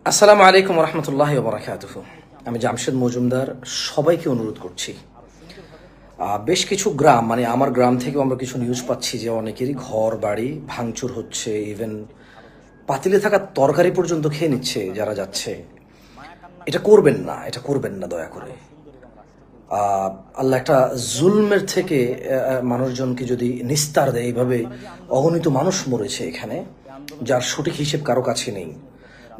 আসসালামু আলাইকুম রহমতুল্লাহ বারাকাতুহু। আমি জামশেদ মজুমদার সবাইকে অনুরোধ করছি, বেশ কিছু গ্রাম মানে আমার গ্রাম থেকেও আমরা কিছু নিউজ পাচ্ছি যে অনেকেরই ঘর বাড়ি ভাঙচুর হচ্ছে, ইভেন পাতিলে থাকা তরকারি পর্যন্ত খেয়ে নিচ্ছে যারা যাচ্ছে। এটা করবেন না, এটা করবেন না দয়া করে। আল্লাহ একটা জুলমের থেকে মানুষজনকে যদি নিস্তার দেয়, এইভাবে অগণিত মানুষ মরেছে এখানে, যার সঠিক হিসেব কারো কাছে নেই।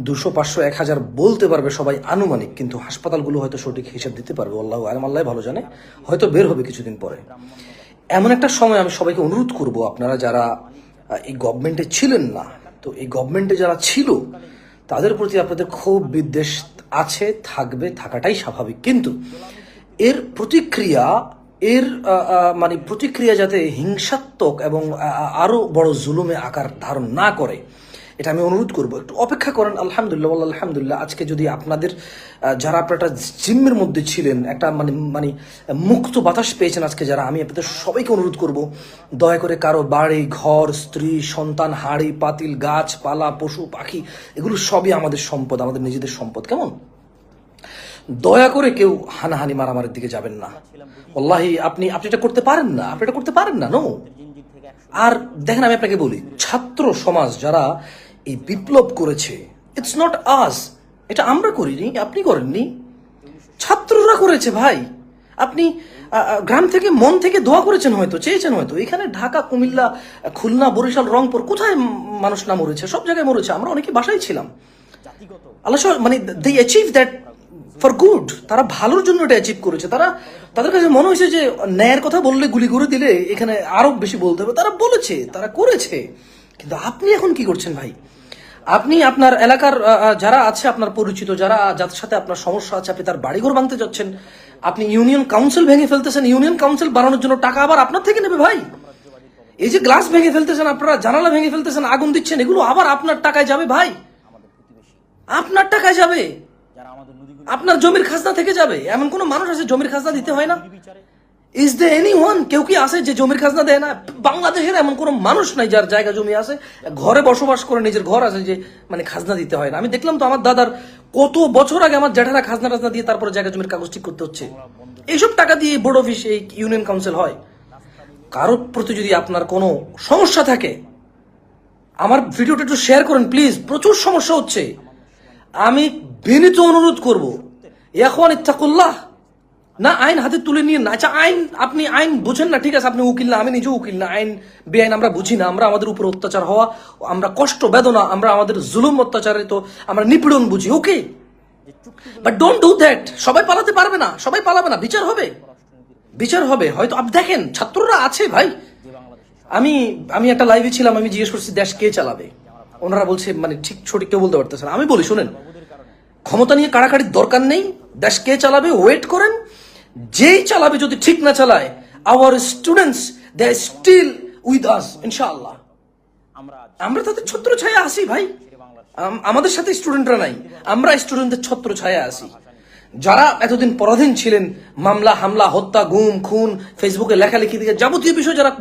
200, 500, 1000 বলতে পারবে সবাই আনুমানিক, কিন্তু হাসপাতালগুলো হয়তো সঠিক হিসেব দিতে পারবে আল্লাহু আলাম, আল্লাহ ভালো জানে, হয়তো বের হবে কিছুদিন পরে। এমন একটা সময় আমি সবাইকে অনুরোধ করব, আপনারা যারা এই গভর্নমেন্টে ছিলেন না, তো এই গভর্নমেন্টে যারা ছিল তাদের প্রতি আপনাদের খুব বিদ্বেষ আছে, থাকবে, থাকাটাই স্বাভাবিক। কিন্তু এর প্রতিক্রিয়া এর মানে প্রতিক্রিয়া যাতে হিংসাত্মক এবং আরো বড় জুলুমে আকার ধারণ না করে, এটা আমি অনুরোধ করবো। একটু অপেক্ষা করেন। আলহামদুলিল্লাহ, আলহামদুলিল্লাহ, আজকে যদি আপনাদের যারা আপনারা একটা জিম্মের মধ্যে ছিলেন, একটা মানে মানে মুক্ত বাতাস পেয়েছেন আজকে যারা, আমি আপনাদের সবাইকে অনুরোধ করব, দয়া করে কারো বাড়ি ঘর, স্ত্রী সন্তান, হাড়ি পাতিল, গাছপালা, পশু পাখি, এগুলো সবই আমাদের সম্পদ, আমাদের নিজেদের সম্পদ। কেমন? দয়া করে কেউ হানাহানি মারামারির দিকে যাবেন না। ওয়াল্লাহি আপনি এটা করতে পারেন না, আপনি এটা করতে পারেন না। নো। আর দেখেন, আমি আপনাকে বলি, ছাত্র সমাজ যারা এই বিপ্লব করেছে, ইটস নট আস, এটা আমরা করিনি, আপনি করেননি, ছাত্ররা করেছে ভাই। আপনি গ্রাম থেকে মন থেকে দোয়া করেছেন, হয়তো চেয়েছেন, হয়তো। এখানে ঢাকা, কুমিল্লা, খুলনা, বরিশাল, রংপুর, কোথায় মানুষ না মরেছে? সব জায়গায় মরেছে। আমরা অনেকে বাসায় ছিলাম। আল্লাহ মানে দে অ্যাচিভ দ্যাট ফর গুড। তারা ভালোর জন্য এটা অ্যাচিভ করেছে। তাদের কাছে মনে হয়েছে যে ন্যায়ের কথা বললে, গুলি করে দিলে এখানে আরো বেশি বলতে হবে। তারা বলেছে, তারা করেছে। কিন্তু আপনি এখন কি করছেন ভাই? আপনি আপনার এলাকার যারা আছে, আপনার পরিচিত যারা, যাদের সাথে আপনার সমস্যা আছে, আপনি তার বাড়িঘর ভাঙতে যাচ্ছেন। আপনি ইউনিয়ন কাউন্সিল ভেঙে ফেলতেছেন। ইউনিয়ন কাউন্সিল বানানোর জন্য টাকা আবার আপনার থেকে নেবে ভাই। এই যে গ্লাস ভেঙে ফেলতেছেন আপনারা, জানালা ভেঙে ফেলতেছেন, আগুন দিচ্ছেন, এগুলো আবার আপনার টাকায় যাবে ভাই। আপনার টাকায় যাবে, আপনার জমির খাজনা থেকে যাবে। এমন কোন মানুষ আছে জমির খাজনা দিতে হয় না? Is there any one? কেউ কি আছে যে জমির খাজনা দেয় না? বাংলাদেশের এমন কোন মানুষ নাই যার জায়গা জমি আছে, ঘরে বসবাস করে, নিজের ঘর আছে, যে মানে খাজনা দিতে হয় না। আমি দেখলাম তো আমার দাদার কত বছর আগে আমার জ্যাঠারা খাজনা টাজনা দিয়ে তারপরে জায়গা জমির কাগজ ঠিক করতে হচ্ছে। এইসব টাকা দিয়ে বোর্ড অফিস, এই ইউনিয়ন কাউন্সিল হয়। কারোর প্রতি যদি আপনার কোনো সমস্যা থাকে, আমার ভিডিওটা একটু শেয়ার করেন প্লিজ। প্রচুর সমস্যা হচ্ছে। আমি বিনীত অনুরোধ করব, এখন ইত্তাকুল্লাহ, না আইন হাতে তুলে নিয়ে না। আচ্ছা, আপনি আইন বুঝেন না, ঠিক আছে, আপনি উকিল না, আমি নিজেও উকিল না। আইন বেআইন আমরা বুঝি না। আমরা আমাদের উপর অত্যাচার হওয়া, আমরা কষ্ট বেদনা, আমরা আমাদের জুলুম অত্যাচারে তো আমরা নিপীড়ন বুঝি, ওকে, বাট ডোন্ট ডু দ্যাট। সবাই পালাতে পারবে না, সবাই পালাবে না। বিচার হবে, বিচার হবে। হয়তো আপনি দেখেন ছাত্ররা আছে ভাই। আমি একটা লাইভে ছিলাম, আমি জিজ্ঞেস করছি দেশ কে চালাবে। ওনারা বলছে মানে ঠিক সঠিক কেউ বলতে পারতেছে না। আমি বলি, শুনেন, ক্ষমতা নিয়ে কাড়াকাড়ির দরকার নেই। দেশ কে চালাবে ওয়েট করেন। যেই চালাবে যদি ঠিক না চালায়, our students they are still with us, ইনশাআল্লাহ। আমরা তাদের ছত্র ছায়া আসি ভাই। আমাদের সাথে স্টুডেন্টরা নাই, আমরা স্টুডেন্টদের ছত্র ছায়া আসি। যারা এতদিন পরাধীন ছিলেন, মামলা হামলা, হত্যা, গুম খুন, ফেসবুকে লেখালেখি থেকে যাবতীয় বিষয় যারা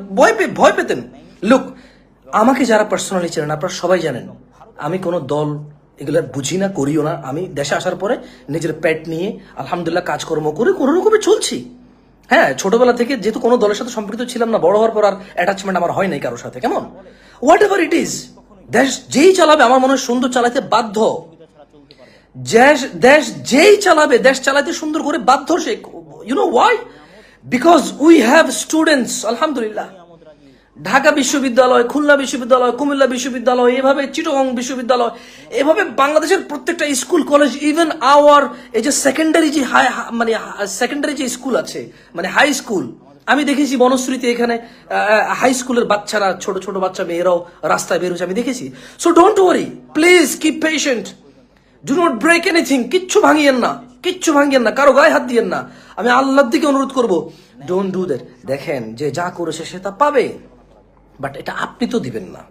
ভয় পেতেন, লোক, আমাকে যারা পার্সোনালি চেনেন, আপনারা সবাই জানেন আমি কোনো দল এগুলো বুঝি না, করিও না। আমি দেশে আসার পরে নিজের পেট নিয়ে আলহামদুলিল্লাহ কাজকর্ম করে কোনো রকমে চলছি। হ্যাঁ, ছোটবেলা থেকে যেহেতু কোনো দলের সাথে সম্পৃক্ত ছিলাম না, বড় হওয়ার পর আর অ্যাটাচমেন্ট আমার হয় নাই কারোর সাথে। কেমন? হোয়াট এভার ইট ইজ, দেশ যেই চালাবে আমার মনে হয় সুন্দর চালাতে বাধ্য। দেশ যেই চালাবে, দেশ চালাতে সুন্দর করে বাধ্য সে। You know why? Because we have students, আলহামদুলিল্লাহ। ঢাকা বিশ্ববিদ্যালয়, খুলনা বিশ্ববিদ্যালয়, কুমিল্লা বিশ্ববিদ্যালয়, এভাবে চিটাগং বিশ্ববিদ্যালয়, এভাবে বাংলাদেশের প্রত্যেকটা স্কুল কলেজ, ইভেন আওয়ার এই যে সেকেন্ডারি যে মানে সেকেন্ডারি যে স্কুল আছে, মানে হাই স্কুল, আমি দেখেছি বনশ্রীতে, এখানে হাই স্কুলের বাচ্চারা, ছোট ছোট বাচ্চা মেয়েরাও রাস্তায় বের হচ্ছে, আমি দেখেছি। So don't worry, please keep patient, do not break anything. কিচ্ছু ভাঙিয়েন না, কিচ্ছু ভাঙিয়েন না, কারো গায়ে হাত দিয়েন না। আমি আল্লাহর দিকে অনুরোধ করবো, ডোন্ট ডু দ্যাট। দেখেন, যে যা করেছে সে তা পাবে, বাট এটা আপনি তো দিবেন না।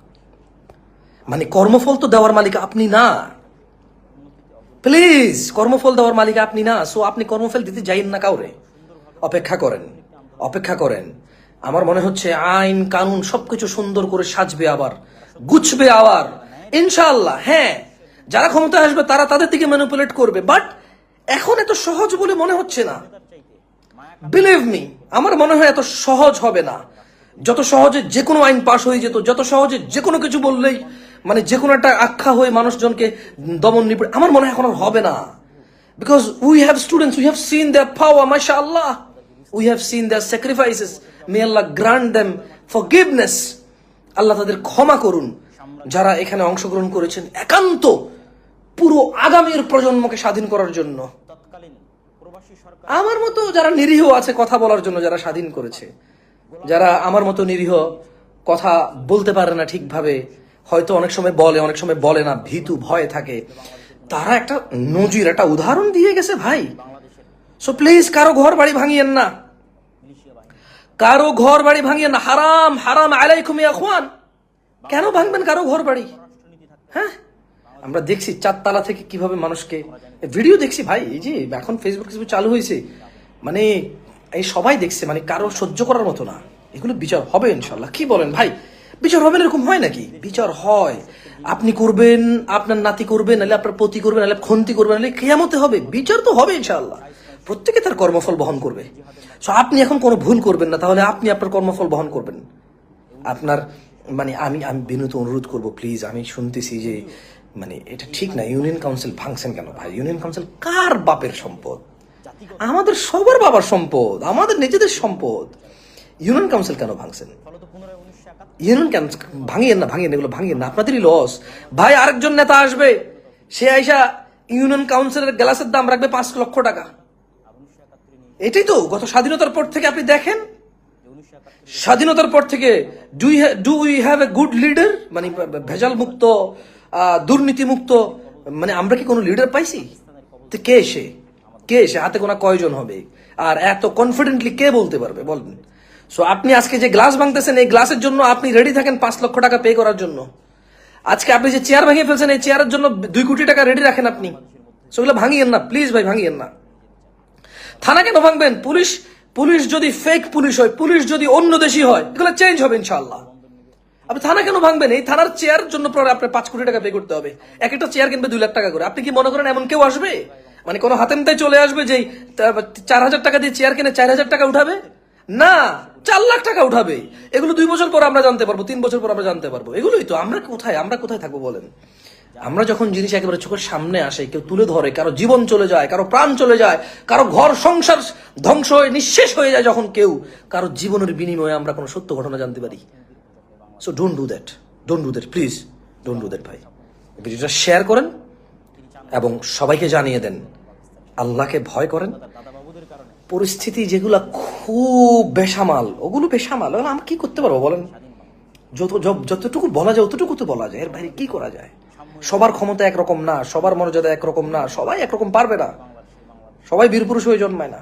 মানে কর্মফল তো দেওয়ার মালিক আপনি না। প্লিজ, কর্মফল দেওয়ার মালিক আপনি না। সো আপনি কর্মফল দিতে যাইন না কাউরে। অপেক্ষা করেন, অপেক্ষা করেন। আমার মনে হচ্ছে আইন কানুন সবকিছু সুন্দর করে সাজবে, আবার গুছবে, আবার ইনশাআল্লাহ। হ্যাঁ, যারা ক্ষমতায় আসবে তারা তাদের দিকে ম্যানিপুলেট করবে। বাট এখন এত সহজ বলে মনে হচ্ছে না। বিলিভ মি, আমার মনে হয় এত সহজ হবে না। যত সহজে যে কোনো আইন পাশ হয়ে যেত, যত সহজে যে কোনো কিছু বললেই মানে যে কোনো একটা আখ্যা হয়ে মানুষজনকে দমন নিপীড়ন, আমার মনে হয় এখন আর হবে না। Because we have students, we have seen their power, mashallah. We have seen their sacrifices. May Allah grant them forgiveness. আল্লাহ তাদের ক্ষমা করুন যারা এখানে অংশগ্রহণ করেছেন একান্ত পুরো আগামীর প্রজন্মকে স্বাধীন করার জন্য। আমার মতো যারা নিরীহ আছে কথা বলার জন্য, যারা স্বাধীন করেছে, যারা আমার মতো নিরীহ কথা বলতে পারে না ঠিকভাবে, হয়তো অনেক সময় বলে অনেক সময় বলে না, ভীতু ভয়ে থাকে, তারা একটা নজির, একটা উদাহরণ দিয়ে গেছে ভাই। সো প্লিজ কারো ঘর বাড়ি ভাঙিয়েন না, কারো ঘর বাড়ি ভাঙিয়েন না। হারাম হারাম আলাইকুম ইয়া আখওয়ান। কেন ভাঙবেন কারো ঘর বাড়ি? হ্যাঁ, আমরা দেখছি চারতলা থেকে কিভাবে মানুষকে ভিডিও দেখছি ভাই। এই যে এখন ফেসবুক চালু হয়েছে, মানে এই সবাই দেখছে, মানে কারো সহ্য করার মতো না। এগুলো বিচার হবে ইনশাল্লাহ। কি বলেন ভাই? বিচার হবে না? এরকম হয় নাকি? বিচার হয়। আপনি করবেন, আপনার নাতি করবেন, নাহলে আপনার পতি করবেন, নাহলে খন্তি করবেন, নাহলে কিয়ামতে হবে। বিচার তো হবে ইনশাআল্লাহ। প্রত্যেকে তার কর্মফল বহন করবে। সো আপনি এখন কোনো ভুল করবেন না, তাহলে আপনি আপনার কর্মফল বহন করবেন। আপনার মানে আমি বিনীত অনুরোধ করব, প্লিজ। আমি শুনতেছি যে মানে এটা ঠিক না, ইউনিয়ন কাউন্সিল ভাঙছেন কেন ভাই? ইউনিয়ন কাউন্সিল কার বাপের সম্পদ? আমাদের সবার বাবার সম্পদ, আমাদের নিজেদের সম্পদ। ইউনিয়ন কাউন্সিল কেন ভাঙছেন? ইউনিয়ন কেন ভাঙিয়েন না, ভাঙিয়েন, এগুলো ভাঙিয়েন না, আপনাদেরই লস ভাই। আরেকজন নেতা আসবে, সে আইসা ইউনিয়ন কাউন্সিলের গ্লাসের দাম রাখবে 5 লক্ষ টাকা। এটাই তো গত স্বাধীনতার পর থেকে আপনি দেখেন, স্বাধীনতার পর থেকে do we have a good leader? মানে ভেজাল মুক্ত, দুর্নীতি মুক্ত, মানে আমরা কি কোনো লিডার পাইছি? তো কে এসে হাতে গোনা কয়জন হবে? আর এত কনফিডেন্টলি কে বলতে পারবে বলেন? সো আপনি আজকে যে গ্লাস ভাঙতেছেন, এই গ্লাসের জন্য আপনি রেডি থাকেন 5 লক্ষ টাকা পে করার জন্য। আজকে আপনি যে চেয়ার ভেঙে ফেলছেন, এই চেয়ারের জন্য 2 কোটি টাকা রেডি রাখেন আপনি। সেগুলো ভাঙিয়েন না প্লিজ ভাই, ভাঙিয়েন না। থানা কেন ভাঙবেন? পুলিশ যদি ফেক পুলিশ হয়, পুলিশ যদি অন্য দেশি হয়, এগুলো চেঞ্জ হবে ইনশাআল্লাহ। আপনি থানা কেন ভাঙবেন? এই থানার চেয়ার জন্য পরে আপনার 5 কোটি টাকা পে করতে হবে। এক একটা চেয়ার কিনবে 2 লাখ টাকা করে। আপনি কি মনে করেন এমন কেউ আসবে? মানে কোনো হাতেমতায় চলে আসবে যে 4000 টাকা দিয়ে চেয়ার কিনে 4000 টাকা উঠাবে? না, 4 লাখ টাকা উঠাবে। এগুলো 2 বছর পর আমরা জানতে পারবো, 3 বছর পর আমরা জানতে পারবো। এগুলোই তো। আমরা কোথায় থাকবো বলেন? আমরা যখন জিনিস একেবারে চোখের সামনে আসে, কেউ তুলে ধরে, কারো জীবন চলে যায়, কারো প্রাণ চলে যায়, কারো ঘর সংসার ধ্বংস হয়ে নিঃশেষ হয়ে যায়, যখন কেউ কারো জীবনের বিনিময়ে আমরা কোনো সত্য ঘটনা জানতে পারি। So don't do that please, don't do that ভাই। ভিডিওটা শেয়ার করেন এবং সবাইকে জানিয়ে দেন, আল্লাহকে ভয় করেন। পরিস্থিতি যেগুলা খুব বেসামাল, ওগুলো বেসামাল, আমরা কি করতে পারবো বলেন? যতটুকু বলা যায় অতটুকু তো বলা যায়, এর বাইরে কি করা যায়? সবার ক্ষমতা একরকম না, সবার মর্যাদা একরকম না, সবাই একরকম পারবে না, সবাই বীরপুরুষ হয়ে জন্মায় না।